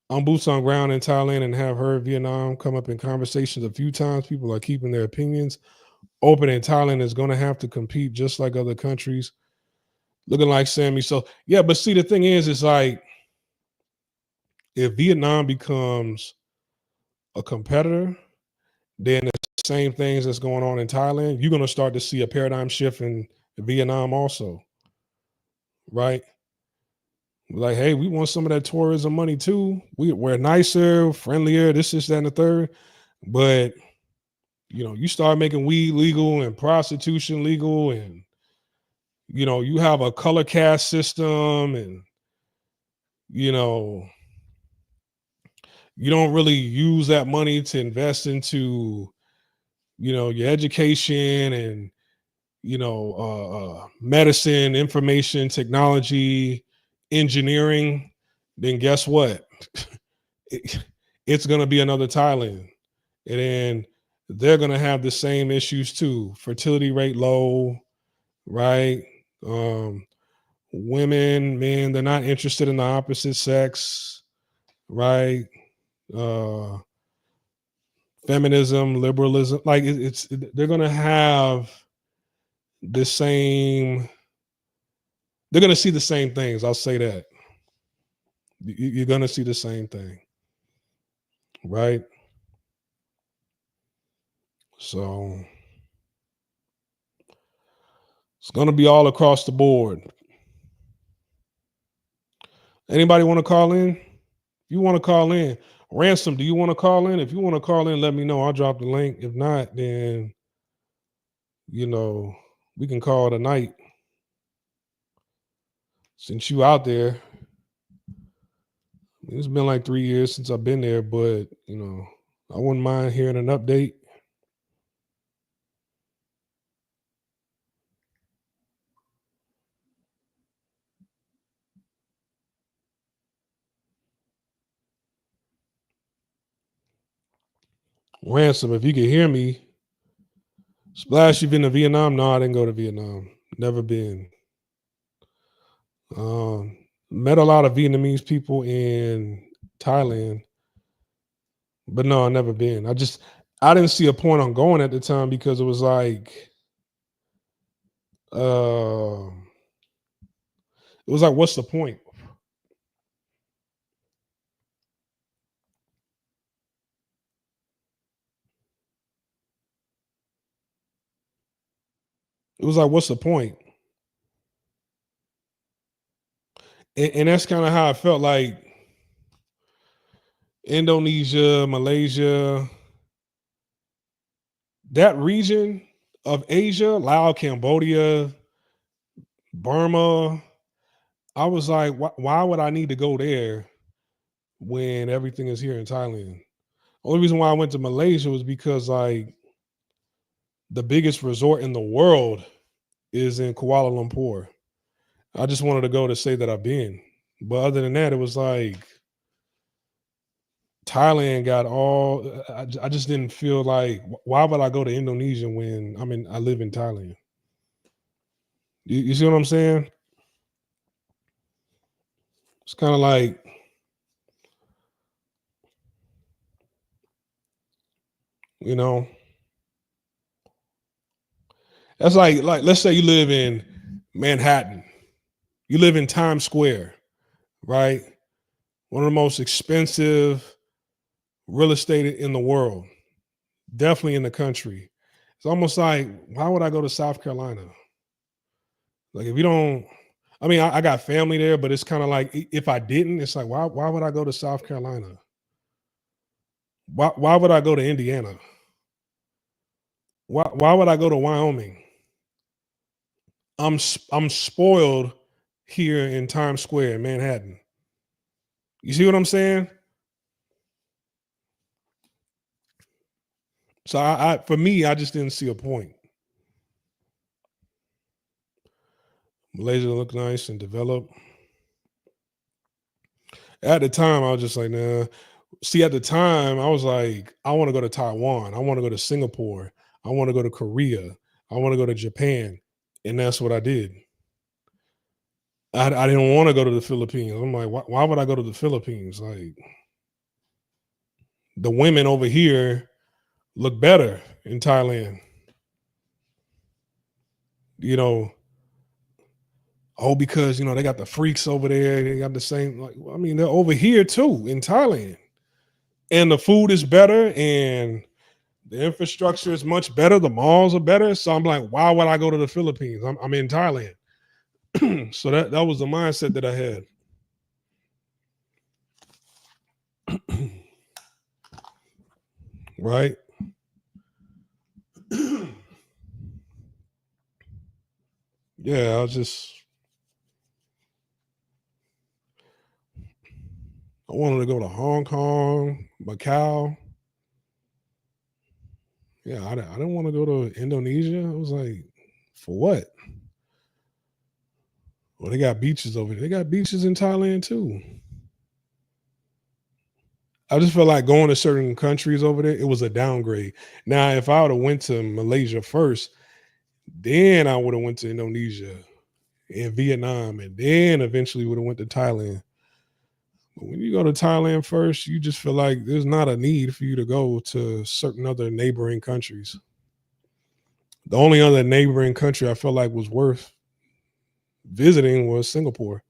I'm boots on ground in Thailand and have heard Vietnam come up in conversations a few times. People are keeping their opinions open, and Thailand is going to have to compete just like other countries. Looking like Sammy. So, yeah, but see, the thing is, it's like if Vietnam becomes a competitor, then the same things that's going on in Thailand, you're going to start to see a paradigm shift in Vietnam also, right? Like, hey, we want some of that tourism money too. We're nicer, friendlier, this, that, and the third. But, you start making weed legal and prostitution legal, and, you have a color caste system, and, you don't really use that money to invest into, your education and, medicine, information, technology, engineering, then guess what? It's going to be another Thailand. And then they're going to have the same issues too. Fertility rate low, right? Women, men, they're not interested in the opposite sex, right? Uh, Feminism, liberalism, like they're going to have the same, they're going to see the same things. I'll say that. You're going to see the same thing, right? So It's going to be all across the board. Anybody want to call in? If you want to call in, Ransom, do you want to call in? If you want to call in, let me know. I'll drop the link. If not, then, we can call it a night. Since you out there, it's been like 3 years since I've been there, but, I wouldn't mind hearing an update. Ransom, if you can hear me, Splash, you been to Vietnam? No, I didn't go to Vietnam. Never been. Met a lot of Vietnamese people in Thailand, but no, I never been. I didn't see a point on going at the time because it was like, what's the point? It was like, what's the point? And that's kind of how I felt like Indonesia, Malaysia, that region of Asia, Laos, Cambodia, Burma. I was like, why would I need to go there when everything is here in Thailand? Only reason why I went to Malaysia was because like the biggest resort in the world is in Kuala Lumpur. I just wanted to go to say that I've been. But other than that, it was like Thailand got all. I just didn't feel like, why would I go to Indonesia when I live in Thailand? You see what I'm saying? It's kind of like, that's like let's say you live in Manhattan, you live in Times Square, right? One of the most expensive real estate in the world, definitely in the country. It's almost like, why would I go to South Carolina? Like, if you don't, I got family there, but it's kind of like, if I didn't, it's like, why would I go to South Carolina? Why would I go to Indiana? Why would I go to Wyoming? I'm spoiled here in Times Square in Manhattan. You see what I'm saying? So for me, I just didn't see a point. Malaysia looked nice and developed. At the time, I was just like, nah. See, at the time, I was like, I want to go to Taiwan. I want to go to Singapore. I want to go to Korea. I want to go to Japan. And that's what I did. I didn't want to go to the Philippines. I'm like, why would I go to the Philippines? Like, the women over here look better in Thailand. Because they got the freaks over there. They got the same, they're over here too in Thailand. And the food is better and the infrastructure is much better. The malls are better. So I'm like, why would I go to the Philippines? I'm in Thailand. So that was the mindset that I had. Right? Yeah, I wanted to go to Hong Kong, Macau. Yeah, I didn't want to go to Indonesia. I was like, for what? Well, they got beaches over there. They got beaches in Thailand too. I just felt like going to certain countries over there, it was a downgrade. Now, if I would have went to Malaysia first, then I would have went to Indonesia and Vietnam, and then eventually would have went to Thailand. But when you go to Thailand first, you just feel like there's not a need for you to go to certain other neighboring countries. The only other neighboring country I felt like was worth visiting was Singapore.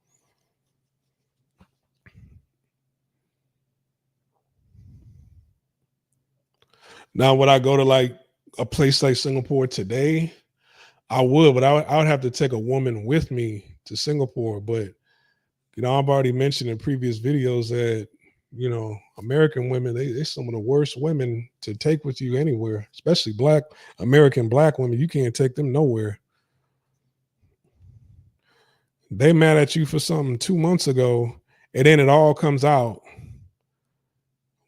Now, would I go to like a place like Singapore today? I would, but I would have to take a woman with me to Singapore. But I've already mentioned in previous videos that American women, they some of the worst women to take with you anywhere, especially American black women. You can't take them nowhere. They mad at you for something 2 months ago, and then it all comes out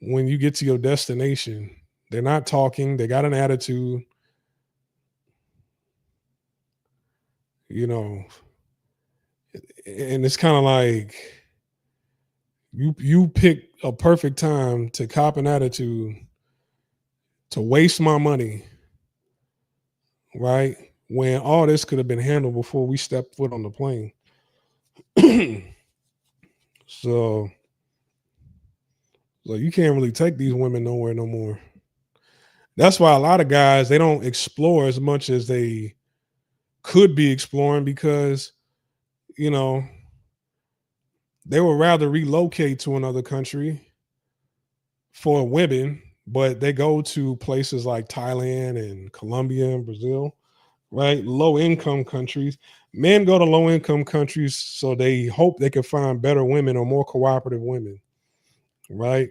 when you get to your destination. They're not talking. They got an attitude. And it's kind of like you pick a perfect time to cop an attitude, to waste my money, right? When all this could have been handled before we stepped foot on the plane. So you can't really take these women nowhere no more. That's why a lot of guys, they don't explore as much as they could be exploring, because they would rather relocate to another country for women, but they go to places like Thailand and Colombia and Brazil, right? Low income countries. Men go to low income countries so they hope they can find better women or more cooperative women, right?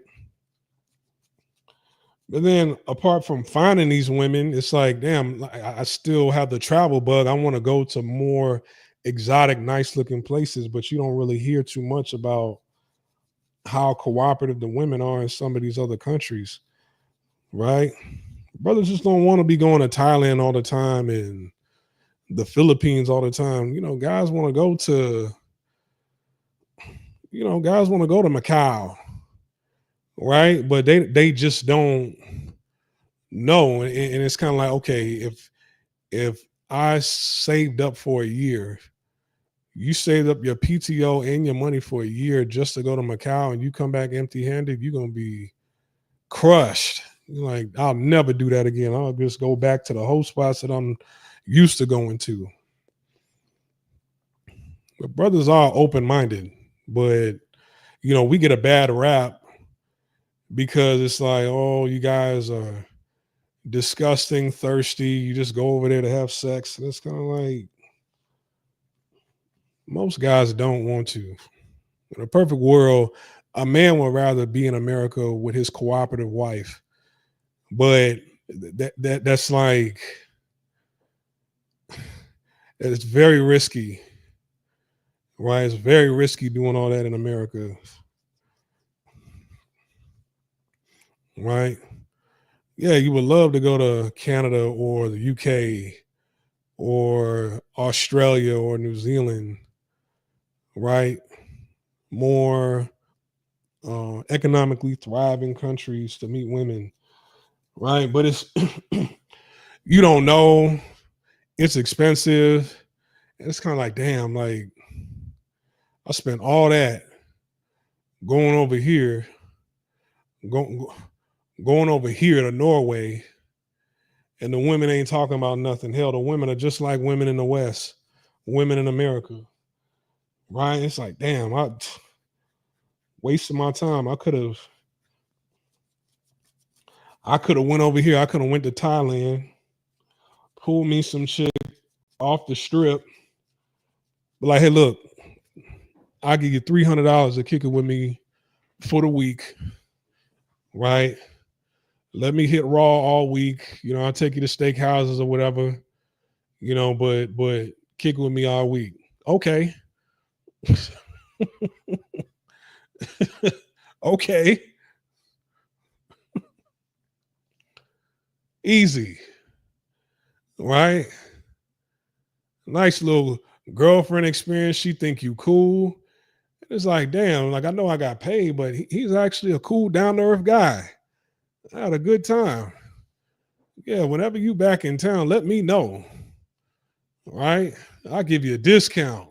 But then apart from finding these women, it's like, damn, I still have the travel bug. I want to go to more exotic, nice looking places, but you don't really hear too much about how cooperative the women are in some of these other countries, right? Brothers just don't want to be going to Thailand all the time and the Philippines all the time. Guys want to go to, Macau, right? But they just don't know. And it's kind of like, okay, if I saved up for a year, you saved up your PTO and your money for a year just to go to Macau, and you come back empty handed, you're going to be crushed. You're like, I'll never do that again. I'll just go back to the whole spots that I'm used to going to. But brothers are open minded, but we get a bad rap because it's like, oh, you guys are disgusting, thirsty. You just go over there to have sex. And it's kind of like, most guys don't want to. In a perfect world, a man would rather be in America with his cooperative wife. But that's like, it's very risky, right? It's very risky doing all that in America, right? Yeah, you would love to go to Canada or the UK or Australia or New Zealand, right? More economically thriving countries to meet women, right? But it's you don't know, it's expensive. It's kind of like, damn, like I spent all that going over here, going over here to Norway, and the women ain't talking about nothing. Hell, the women are just like women in the West, women in America, right? It's like, damn, I wasted my time. I could have went over here. I could have went to Thailand, pulled me some shit off the strip. But like, hey, look, I'll give you $300 to kick it with me for the week, right? Let me hit raw all week. I'll take you to steak houses or whatever, but kick it with me all week. Okay. Okay. Easy. Right? Nice little girlfriend experience. She think you cool. It's like, damn, like I know I got paid, but he's actually a cool, down-to-earth guy. I had a good time. Yeah, whenever you back in town, let me know. Right? I'll give you a discount.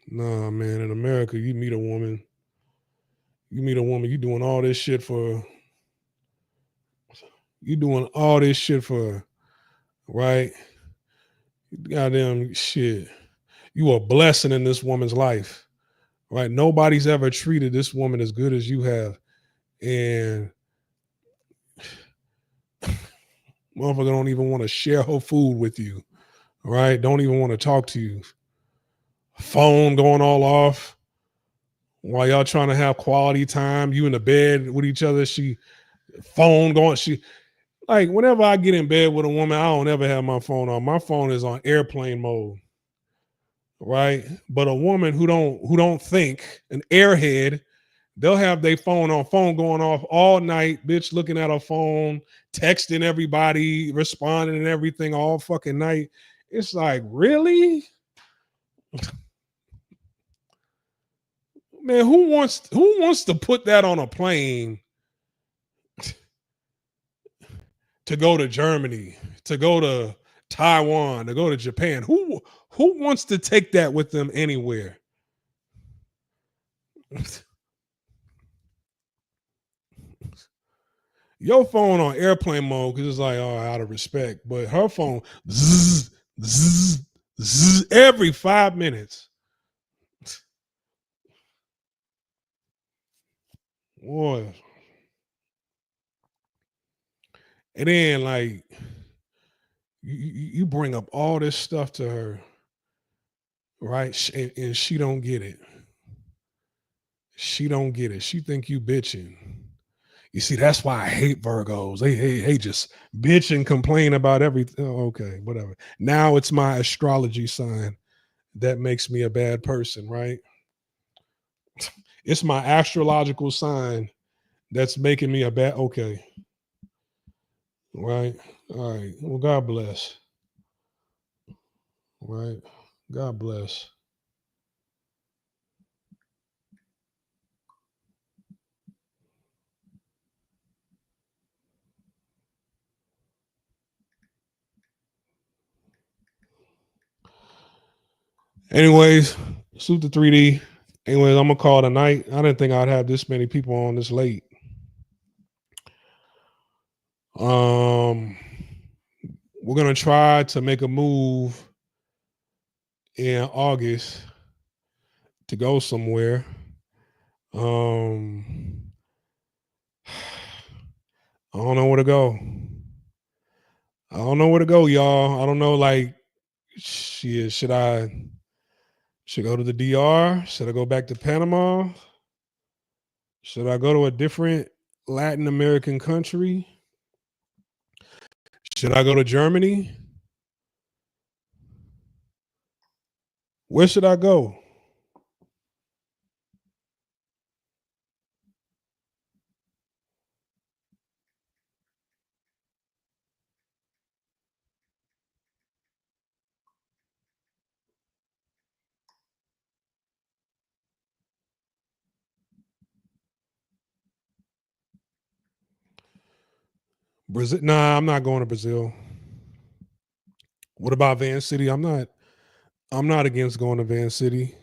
Nah, man, in America, you meet a woman, you doing all this shit for, right? Goddamn shit. You are a blessing in this woman's life, right? Nobody's ever treated this woman as good as you have. And Motherfucker don't even want to share her food with you, right? Don't even want to talk to you. Phone going all off while y'all trying to have quality time. You in the bed with each other. She phone going. She like whenever I get in bed with a woman, I don't ever have my phone on. My phone is on airplane mode, right? But a woman who don't think, an airhead, they'll have their phone going off all night, bitch looking at her phone, texting everybody, responding and everything all fucking night. It's like, really? Man, who wants to put that on a plane to go to Germany, to go to Taiwan, to go to Japan? Who wants to take that with them anywhere? Your phone on airplane mode because it's like, oh, out of respect. But her phone, zzz, zzz, zzz, every 5 minutes. Boy. And then, like, you bring up all this stuff to her, right? And she don't get it. She don't get it. She think you bitching. You see, that's why I hate Virgos. They just bitch and complain about everything. Oh, okay, whatever. Now it's my astrology sign that makes me a bad person, right? It's my astrological sign that's making me a bad. Okay, right, all right. Well, God bless, right? God bless. Anyways, suit the 3D. Anyways, I'm gonna call it a night. I didn't think I'd have this many people on this late. Um, we're gonna try to make a move in August to go somewhere. Um, I don't know where to go. I don't know where to go, y'all. I don't know. Like, shit, should go to the DR? Should I go back to Panama? Should I go to a different Latin American country? Should I go to Germany? Where should I go? Brazil? Nah, I'm not going to Brazil. What about Van City? I'm not against going to Van City.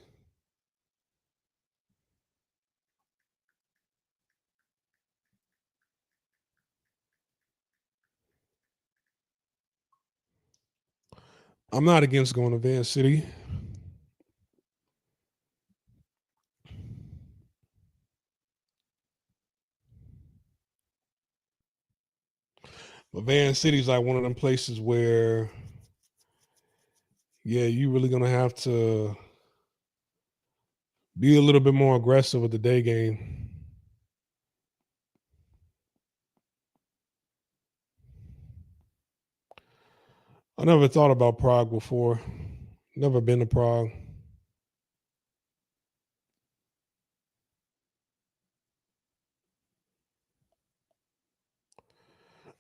I'm not against going to Van City. But Van City's like one of them places where, yeah, you really gonna have to be a little bit more aggressive with the day game. I never thought about Prague before. Never been to Prague.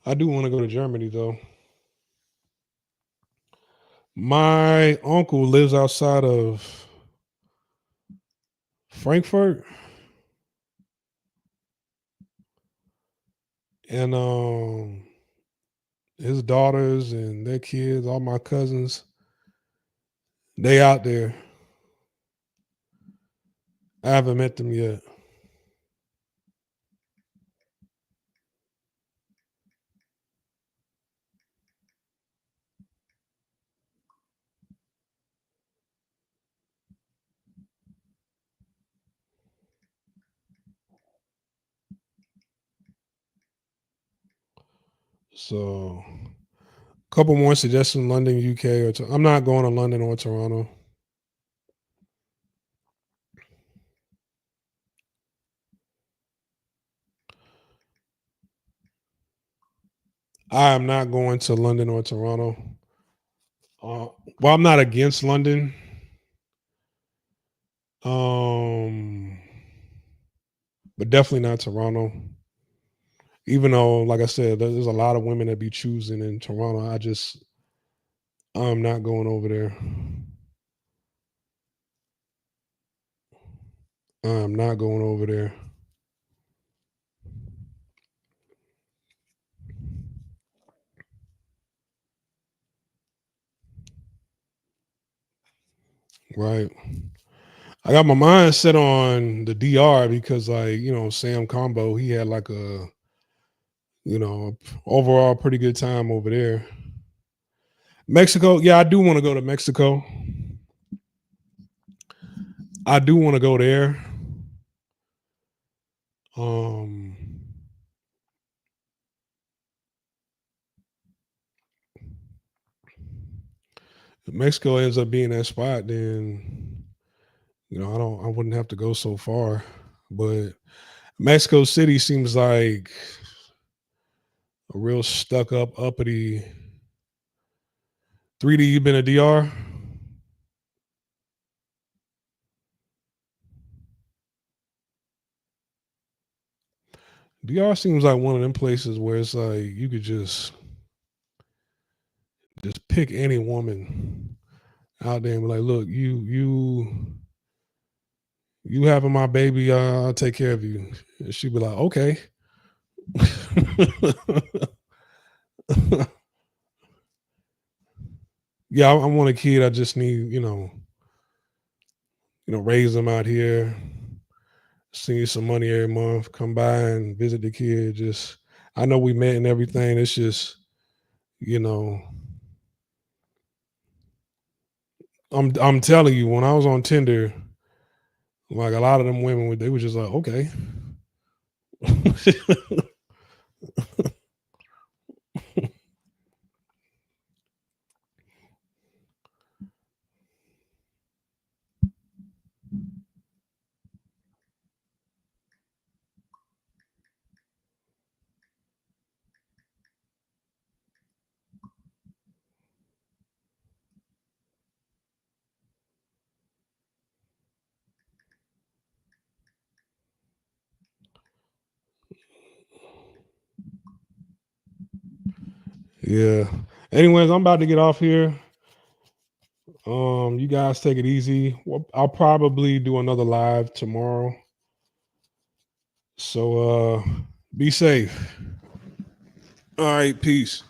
I do want to go to Germany though. My uncle lives outside of Frankfurt, and his daughters and their kids, all my cousins, they out there. I haven't met them yet. So, a couple more suggestions: London, UK, or I'm not going to London or Toronto. I am not going to London or Toronto. Well, I'm not against London. But definitely not Toronto. Even though, like I said, there's a lot of women that be choosing in Toronto. I'm not going over there. I'm not going over there. Right. I got my mind set on the DR because, like, Sam Combo, he had like a, overall pretty good time over there. Mexico, yeah, I do want to go to Mexico. I do want to go there. If Mexico ends up being that spot, then I wouldn't have to go so far. But Mexico City seems like a real stuck up, uppity. 3D, you been a DR? DR seems like one of them places where it's like you could just pick any woman out there and be like, look, you having my baby, I'll take care of you. And she'd be like, okay. Yeah, I want a kid. I just need, raise them out here, send you some money every month, come by and visit the kid. Just, I know we met and everything. It's just, I'm telling you, when I was on Tinder, like a lot of them women, they were just like, okay. Yeah. Anyways, I'm about to get off here. You guys take it easy. Well, I'll probably do another live tomorrow. So be safe. All right, peace.